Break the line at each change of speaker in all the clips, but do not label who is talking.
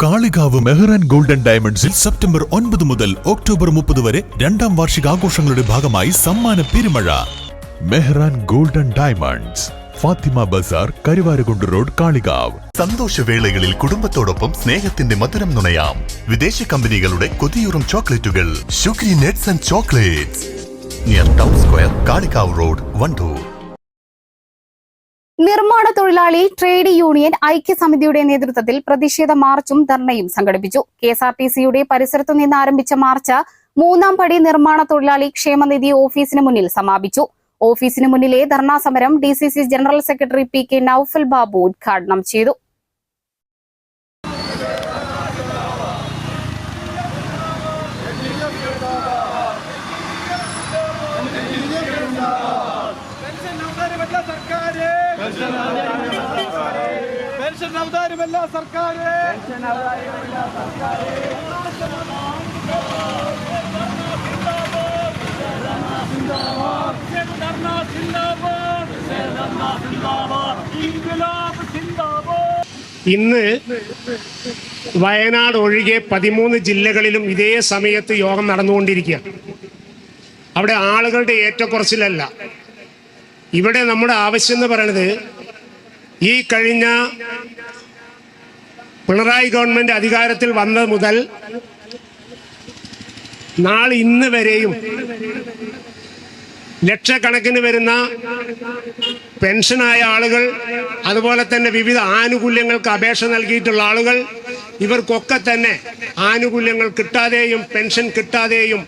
Kalikavu Mehran golden ഡയമണ്ട്സിൽ September 9 മുതൽ October 30 വരെ രണ്ടാം വാർഷികാഘോഷങ്ങളുടെ ഭാഗമായി സമ്മാന പെരുമഴ. Mehran golden diamonds, Fathima Bazar, Karuvarakundu road, Kalikavu.
സന്തോഷവേളകളിൽ കുടുംബത്തോടൊപ്പം സ്നേഹത്തിന്റെ മധുരം നുണയാം. വിദേശ കമ്പനികളുടെ കൊതിയൂറും ചോക്ലേറ്റുകൾ Sugary Nets and Chocolates, near Town Square, Kalikavu road, Wandoor.
നിർമ്മാണ തൊഴിലാളി ട്രേഡ് യൂണിയൻ ഐക്യസമിതിയുടെ നേതൃത്വത്തിൽ പ്രതിഷേധ മാർച്ചും ധർണയും സംഘടിപ്പിച്ചു. KSRTCയുടെ പരിസരത്തു നിന്ന് ആരംഭിച്ച മാർച്ച് 3-ാം പടി നിർമ്മാണ തൊഴിലാളി ക്ഷേമനിധി ഓഫീസിന് മുന്നിൽ സമാപിച്ചു. ഓഫീസിന് മുന്നിലെ ധർണാ സമരം DCC general secretary PK Noufal Babu ഉദ്ഘാടനം ചെയ്തു.
പെൻഷൻ അവതാരമല്ല സർക്കാർ.
ഇന്ന് വയനാട് ഒഴികെ 13 ജില്ലകളിലും ഇതേ സമയത്ത് യോഗം നടന്നുകൊണ്ടിരിക്കുക. അവിടെ ആളുകളുടെ ഏറ്റക്കുറച്ചിലല്ല. ഇവിടെ നമ്മുടെ ആവശ്യം എന്ന് പറയുന്നത്, ഈ കഴിഞ്ഞ പിണറായി ഗവൺമെന്റ് അധികാരത്തിൽ വന്നത് മുതൽ ഇന്ന് വരെയും ലക്ഷക്കണക്കിന് വരുന്ന പെൻഷനായ ആളുകൾ, അതുപോലെ തന്നെ വിവിധ ആനുകൂല്യങ്ങൾക്ക് അപേക്ഷ നൽകിയിട്ടുള്ള ആളുകൾ, ഇവർക്കൊക്കെ തന്നെ ആനുകൂല്യങ്ങൾ കിട്ടാതെയും പെൻഷൻ കിട്ടാതെയും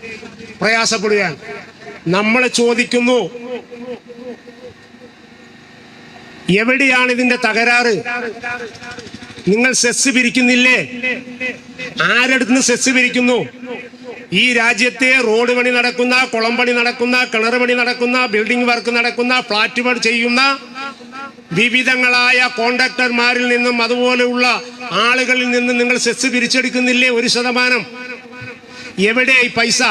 പ്രയാസപ്പെടുകയാണ്. നമ്മൾ ചോദിക്കുന്നു, എവിടെയാണ് ഇതിന്റെ തകരാറ്? നിങ്ങൾ സെസ് പിരിക്കുന്നില്ലേ? ആരടുത്ത് സെസ് പിരിക്കുന്നു? ഈ രാജ്യത്തെ റോഡ് പണി നടക്കുന്ന, കുളം പണി നടക്കുന്ന, കിണർ പണി നടക്കുന്ന, ബിൽഡിംഗ് വർക്ക് നടക്കുന്ന, ഫ്ലാറ്റ് പണി ചെയ്യുന്ന വിവിധങ്ങളായ കോൺട്രാക്ടർമാരിൽ നിന്നും അതുപോലെയുള്ള ആളുകളിൽ നിന്നും നിങ്ങൾ സെസ് പിരിച്ചെടുക്കുന്നില്ലേ? 1%. എവിടെ ഈ പൈസ?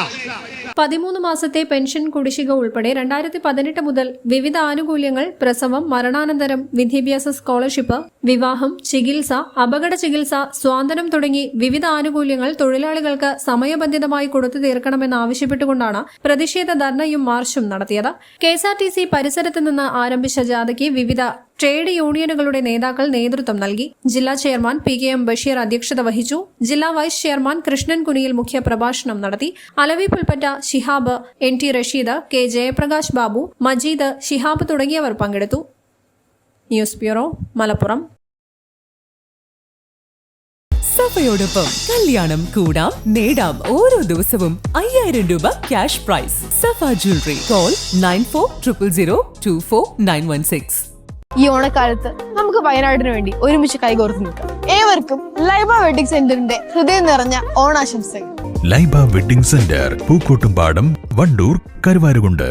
13 മാസത്തെ പെൻഷൻ കുടിശ്ശിക ഉൾപ്പെടെ 2018 മുതൽ വിവിധ ആനുകൂല്യങ്ങൾ, പ്രസവം, മരണാനന്തരം, വിദ്യാഭ്യാസ സ്കോളർഷിപ്പ്, വിവാഹം, ചികിത്സ, അപകട ചികിത്സ, സ്വാതന്ത്ര്യം തുടങ്ങി വിവിധ ആനുകൂല്യങ്ങൾ തൊഴിലാളികൾക്ക് സമയബന്ധിതമായി കൊടുത്തു തീർക്കണമെന്നാവശ്യപ്പെട്ടുകൊണ്ടാണ് പ്രതിഷേധ ധർണയും മാർച്ചും നടത്തിയത്. KSRTC പരിസരത്ത് നിന്ന് ആരംഭിച്ച ജാഥയ്ക്ക് വിവിധ ട്രേഡ് യൂണിയനുകളുടെ നേതാക്കൾ നേതൃത്വം നൽകി. ജില്ലാ ചെയർമാൻ PKM ബഷീർ അധ്യക്ഷത വഹിച്ചു. ജില്ലാ വൈസ് ചെയർമാൻ കൃഷ്ണൻ കുനിയിൽ മുഖ്യ പ്രഭാഷണം നടത്തി. അലവി പുൽപ്പറ്റ, ശിഹാബ്, NT റഷീദ്, K ജയപ്രകാശ് ബാബു, മജീദ്, ശിഹാബ് തുടങ്ങിയവർ പങ്കെടുത്തു. News bureau, Malappuram.
സഫയോടൊപ്പം കല്യാണം കൂടാം, നേടാം ഓരോ ദിവസവും 5000 രൂപ ക്യാഷ് പ്രൈസ്. സഫ ജ്വല്ലറി. കോൾ 9400024916.
ഈ ഓണക്കാലത്ത് നമുക്ക് വയനാടിന് വേണ്ടി ഒരുമിച്ച് കൈകോർത്ത് നിൽക്കാം. ഏവർക്കും ലൈബ വെഡിംഗ് സെന്ററിന്റെ ഹൃദയം നിറഞ്ഞ ഓണാശംസകൾ.
Laiba wedding centre, Pookkottumpadam, Wandoor, Karuvarakundu.